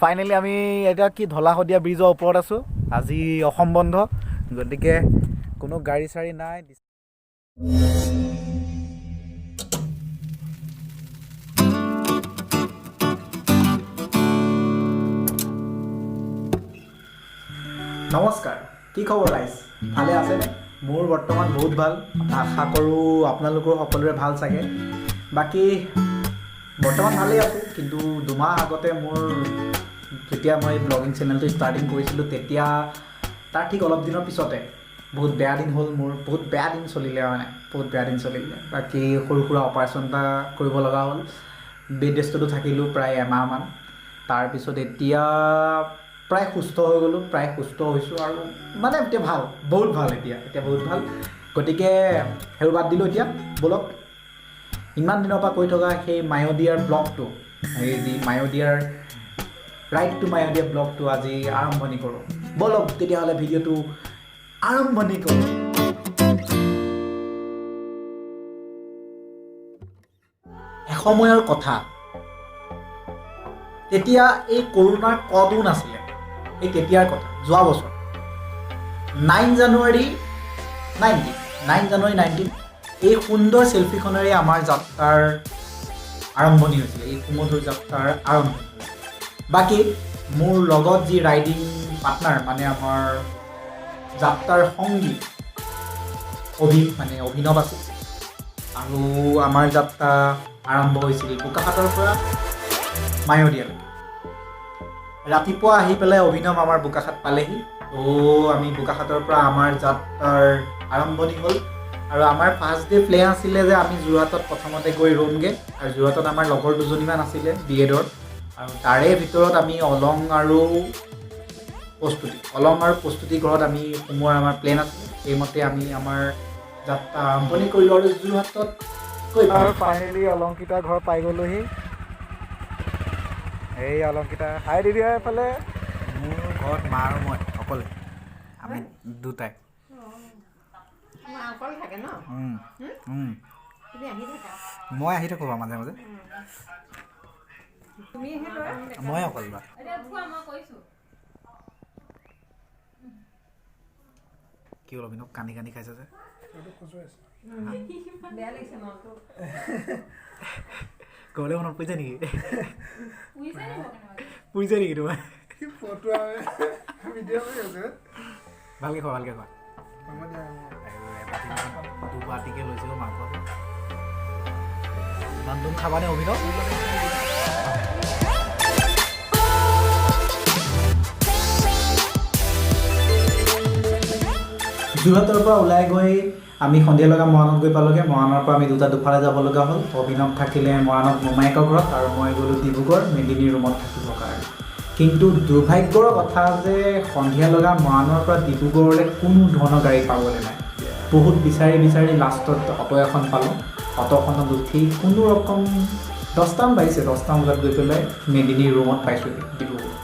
Finally আমি এতিয়া কি ঢলা-শদিয়া ব্ৰিজৰ ওপৰত আছোঁ। আজি অসম বন্ধ, গতিকে কোনো গাড়ী চাড়ী নাই। নমস্কাৰ, কি খবৰ গাইজ? ভালে আছেনে? মোৰ বৰ্তমান বহুত ভাল, আশা কৰোঁ আপোনালোকৰ সকলোৰে ভাল চাগে। বাকী বৰ্তমান ভালেই আছোঁ, কিন্তু 2 মাহ আগতে মোৰ যেতিয়া মই ব্লগিং চেনেলটো ষ্টাৰ্টিং কৰিছিলোঁ, তেতিয়া তাৰ ঠিক অলপ দিনৰ পিছতে বহুত বেয়া দিন হ'ল মোৰ, বহুত বেয়া দিন চলিলে। বাকী সৰু সুৰা অপাৰেশ্যন এটা কৰিব লগা হ'ল, বেড ৰেষ্টতো থাকিলোঁ প্ৰায় এমাহমান। তাৰপিছত এতিয়া প্ৰায় সুস্থ হৈ গ'লোঁ, প্ৰায় সুস্থ হৈছোঁ আৰু মানে এতিয়া ভাল, বহুত ভাল এতিয়া বহুত ভাল। গতিকে হেৰু বাদ দিলোঁ। এতিয়া ব'লক ইমান দিনৰ পৰা কৈ থকা সেই মায়'দিয়াৰ ব্লগটো, মায়'দিয়াৰ ৰাইড টু মায়'দিয়া ব্লগটো আজি আৰম্ভণি কৰোঁ। ব'লক তেতিয়াহ'লে ভিডিঅ'টো আৰম্ভণি কৰোঁ। এসময়ৰ কথা, তেতিয়া এই কৰোণাৰ কদো নাছিলে। এই তেতিয়াৰ কথা, যোৱা বছৰ 9 জানুৱাৰী 19 এই সুন্দৰ চেলফিখনেৰে আমাৰ যাত্ৰাৰ আৰম্ভণি হৈছিলে, এই সুমধুৰ যাত্ৰাৰ আৰম্ভণি। বাকী মোৰ লগত যি ৰাইডিং পাৰ্টনাৰ, মানে আমাৰ যাত্ৰাৰ সংগী অভিনৱ আছিল। আৰু আমাৰ যাত্ৰা আৰম্ভ হৈছিল বোকাখাটৰ পৰা মায়'দিয়ালৈকে। ৰাতিপুৱা আহি পেলাই অভিনৱ আমাৰ বোকাখাট পালেহি। আমি বোকাখাটৰ পৰা আমাৰ যাত্ৰাৰ আৰম্ভণি হ'ল। আৰু আমাৰ ফাৰ্ষ্ট ডে প্লেন আছিলে যে আমি যোৰহাটত প্ৰথমতে গৈ ৰ'মগৈ, আৰু যোৰহাটত আমাৰ লগৰ 2জনীমান আছিলে বিএডৰ, আৰু তাৰে ভিতৰত আমি অলং আৰু প্ৰস্তুতি ঘৰত আমি সোমোৱাৰ আমাৰ প্লেন আছিলে। সেইমতে আমি আমাৰ যাত্ৰা আৰম্ভণি কৰিলোঁ আৰু যোৰহাটত গৈ ফাইনেলি অলংকিতা ঘৰ পাই গ'লোহি। এই অলংকিতা, হাই দিদি। এইফালে মোৰ ঘৰত মা আৰু মই অকলে, আমি দুটাই। মই আহি থাকোঁ বাৰু মাজে মাজে, মই অকল বা কি হ'ল অভিনৱ, কান্দি খাইছে যে ক'বলৈ মনত পৰিছে নেকি? পৰিছে নেকি তোমাৰ? ভালকৈ খোৱা। দুবাটিকে লৈছিলোঁ মাংস। ইমান দুম খাবানে অভিনৱ? যোৰহাটৰ পৰা ওলাই গৈ আমি সন্ধিয়া লগা মৰাণত গৈ পালোঁগৈ। মৰাণৰ পৰা আমি দুফালে যাব লগা হ'ল। অভিনৱ থাকিলে মৰাণত মোমায়েকৰ ঘৰত, আৰু মই গ'লোঁ ডিব্ৰুগড় মেদিনীৰ ৰুমত থাকিবৰ কাৰণে। কিন্তু দুৰ্ভাগ্যৰ কথা যে সন্ধিয়া লগা মৰাণৰ পৰা ডিব্ৰুগড়লৈ কোনো ধৰণৰ গাড়ী পাবলৈ নাই। বহুত বিচাৰি লাষ্টত অটো এখন পালোঁ। অটোখনত উঠি কোনো ৰকম 10টামান বাজিছে, 10টামান বজাত গৈ পেলাই মেদিনীৰ ৰুমত পাইছোঁগৈ ডিব্ৰুগড়।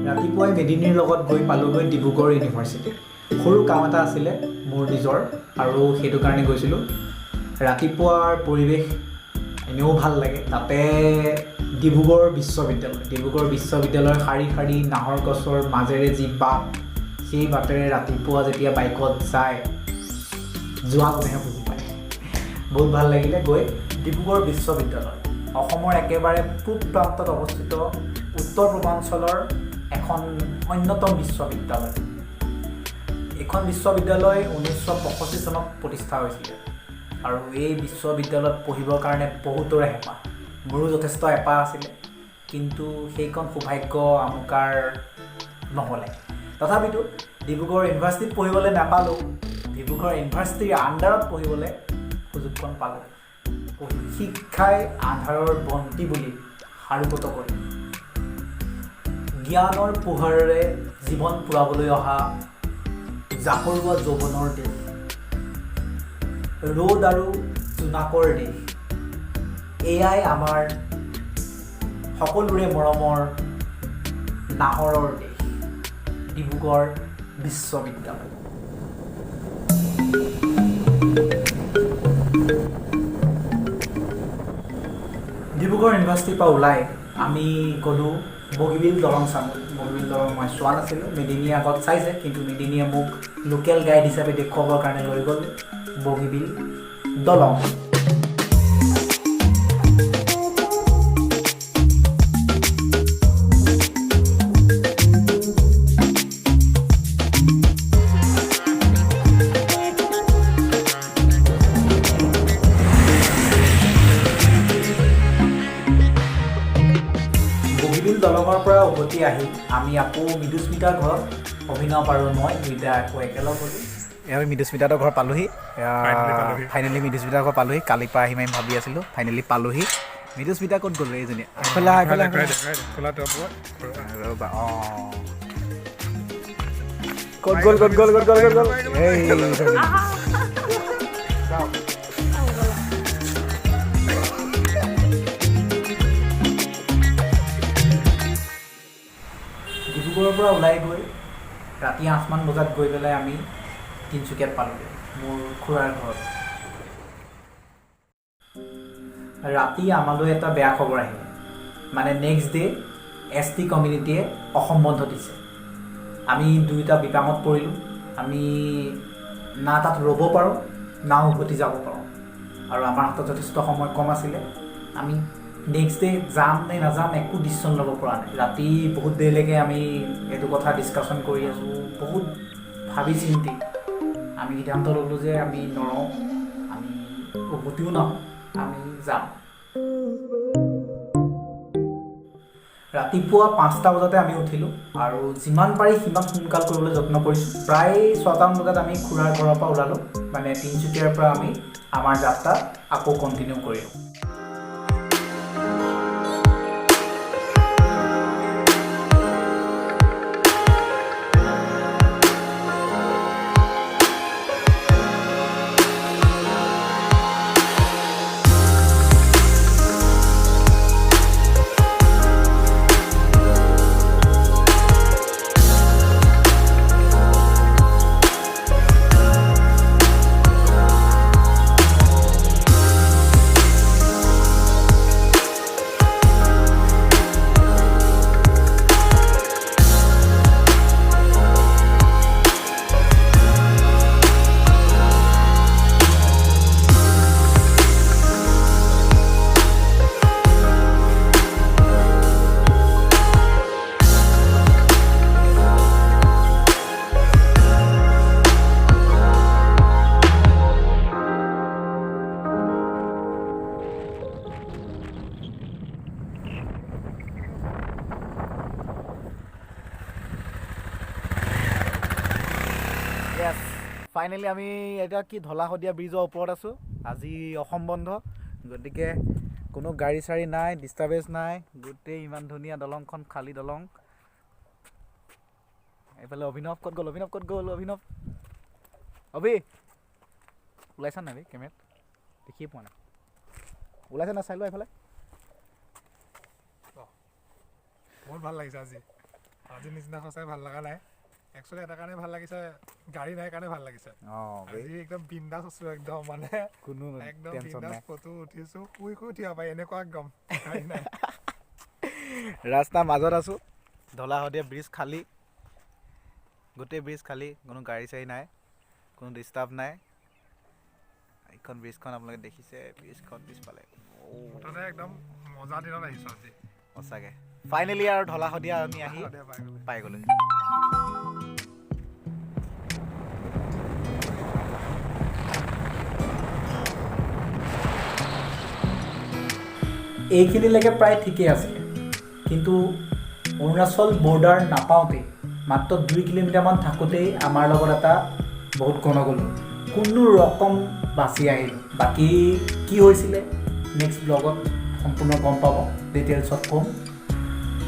ৰাতিপুৱাই মেদিনীৰ লগত গৈ পালোঁগৈ ডিব্ৰুগড় ইউনিভাৰ্চিটি। সৰু কাম এটা আছিলে মোৰ নিজৰ, আৰু সেইটো কাৰণে গৈছিলোঁ। ৰাতিপুৱাৰ পৰিৱেশ এনেও ভাল লাগে। তাতে ডিব্ৰুগড় বিশ্ববিদ্যালয়ৰ শাৰী নাহৰ গছৰ মাজেৰে যি বাট, সেই বাটেৰে ৰাতিপুৱা যেতিয়া বাইকত যোৱা কোনেহে বুজি পায়। বহুত ভাল লাগিলে গৈ। ডিব্ৰুগড় বিশ্ববিদ্যালয় অসমৰ একেবাৰে পূব প্ৰান্তত অৱস্থিত উত্তৰ পূৰ্বাঞ্চলৰ এখন অন্যতম বিশ্ববিদ্যালয়। এইখন বিশ্ববিদ্যালয় 1965 চনত প্ৰতিষ্ঠা হৈছিলে, আৰু এই বিশ্ববিদ্যালয়ত পঢ়িবৰ কাৰণে বহুতৰে হেঁপাহ, মোৰো যথেষ্ট হেঁপাহ আছিলে। কিন্তু সেইখন সৌভাগ্য আমুকাৰ নহ'লে। তথাপিতো ডিব্ৰুগড় ইউনিভাৰ্চিটিত পঢ়িবলৈ নাপালোঁ, ডিব্ৰুগড় ইউনিভাৰ্চিটিৰ আণ্ডাৰত পঢ়িবলৈ সুযোগখন পালোঁ। শিক্ষাই আন্ধাৰৰ বন্তি বুলি সাৰোগত কৰি জ্ঞানৰ পোহৰেৰে জীৱন পুৰাবলৈ অহা জাকৰুৱা যৌৱনৰ দেশ, ৰ'দ আৰু জোনাকৰ দেশ। এয়াই আমাৰ সকলোৰে মৰমৰ নাহৰৰ দেশ, ডিব্ৰুগড় বিশ্ববিদ্যালয়। ডিব্ৰুগড় ইউনিভাৰ্চিটিৰ পৰা ওলাই আমি গ'লোঁ বগীবিল দলং চালোঁ। বগীবিল দলং মই চোৱা নাছিলোঁ, মেদিনীয়ে আগত চাইছে, কিন্তু মেদিনীয়ে মোক লোকেল গাইড হিচাপে দেখুৱাবৰ কাৰণে লৈ গ'ল বগীবিল দলং। দলঙৰ পৰা উভতি আহি আমি আকৌ মৃদুস্মিতাৰ ঘৰত অভিনৱ আৰু মই দুইটা আকৌ একেলগ হ'লোঁ। আমি মৃদুস্মিতাৰ ঘৰ পালোহি, ফাইনেলি মৃদুস্মিতাৰ ঘৰ পালোহি। কালিৰ পৰা আহিম আমি ভাবি আছিলোঁ, ফাইনেলি পালোহি। মৃদুস্মিতা ক'ত গ'ল এইজনী? ক'ত গ'ল ক'ত গ'ল ক'ত গ'ল ক'ত গ'ল? ডিব্ৰুগড়ৰ পৰা ওলাই গৈ ৰাতি 8মান বজাত গৈ পেলাই আমি তিনিচুকীয়াত পালোঁগৈ মোৰ খুৰাৰ ঘৰত। ৰাতি আমালৈ এটা বেয়া খবৰ আহিলে, মানে নেক্সট ডে ST কমিউনিটিয়ে অসম বন্ধ দিছে। আমি দুয়োটা বিপাঙত পৰিলোঁ। আমি না তাত ৰ'ব পাৰোঁ না উভতি যাব পাৰোঁ, আৰু আমাৰ হাতত যথেষ্ট সময় কম আছিলে। আমি নেক্সট ডে যাম নে নাযাম একো ডিচিশ্যন ল'ব পৰা নাই। ৰাতি বহুত দেৰিলৈকে আমি এইটো কথা ডিছকাশ্যন কৰি আছোঁ, বহুত ভাবি চিন্তি আমি সিদ্ধান্ত ল'লোঁ যে আমি নৰওঁ, আমি উভতিও নহওঁ, আমি যাম। ৰাতিপুৱা 5টা বজাতে আমি উঠিলোঁ আৰু যিমান পাৰি সিমান সোনকাল কৰিবলৈ যত্ন কৰিছোঁ। প্ৰায় 6টামান বজাত আমি খুৰাৰ ঘৰৰ পৰা ওলালোঁ, মানে তিনিচুকীয়াৰ পৰা আমি আমাৰ যাত্ৰা আকৌ কণ্টিনিউ কৰিলোঁ। ফাইনেলি আমি এতিয়া কি ধলাশদিয়া ব্ৰিজৰ ওপৰত আছোঁ। আজি অসম বন্ধ, গতিকে কোনো গাড়ী চাড়ী নাই, ডিষ্টাৰ্বেঞ্চ নাই, গোটেই ইমান ধুনীয়া দলংখন, খালী দলং। এইফালে অভিনৱ ক'ত গ'ল? অভিনৱ ক'ত গ'ল? অভিনৱ ওলাইছা নাই কেমেৰাত? দেখিয়ে পোৱা নাই, ওলাইছে না? চাই লোৱা এইফালে। বহুত ভাল লাগিছে আজি নিচিনা সঁচাই ভাল লগা নাই। একচুৱেলি এটা কাৰণে ভাল লাগিছে, গাড়ী নাই কাৰণে ভাল লাগিছে। আজি একদম বিন্দাছ আছো, একদম মানে কোনো একদম বিন্দাছ ফটো উঠিছো, শুই উঠিব পাৰি এনেকুৱা একদম গাড়ী নাই। ৰাস্তাৰ মাজত আছো, ধলাশদিয়া ব্ৰিজ খালী, গোটেই ব্ৰিজ খালী, কোনো গাড়ী চাড়ী নাই, কোনো ডিষ্টাৰ্ব নাই। এইখন ব্ৰিজখন আপোনালোকে দেখিছে, ব্ৰিজখন পিছফালে মুঠতে একদম মজা দিনত আহিছো আজি সঁচাকৈ। ফাইনেলি আৰু ধলাশদিয়া আমি আহি পাই গ'লো। এইখিনিলৈকে প্ৰায় ঠিকেই আছে, কিন্তু অৰুণাচল বৰ্ডাৰ নাপাওঁতেই মাত্ৰ 2 কিলোমিটাৰমান থাকোঁতেই আমাৰ লগত এটা বহুত গণ্ডগোল, কোনো ৰকম বাচি আহিলোঁ। বাকী কি হৈছিলে নেক্সট ব্লগত সম্পূৰ্ণ গম পাব, ডিটেইলছত ক'ম।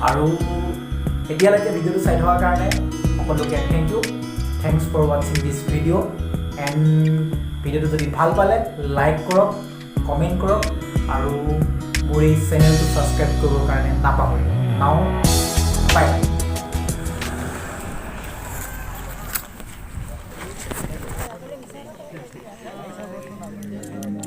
আৰু এতিয়ালৈকে ভিডিঅ'টো চাই থকাৰ কাৰণে সকলোকে থেংক ইউ। থেংকছ ফৰ ৱাচিং দিছ ভিডিঅ' এণ্ড ভিডিঅ'টো যদি ভাল পালে লাইক কৰক, কমেণ্ট কৰক, আৰু মোৰ এই চেনেলটো ছাবস্ক্ৰাইব কৰিবৰ কাৰণে নাপাহৰিব। নাও বাই বাই। বস্তু নালাগে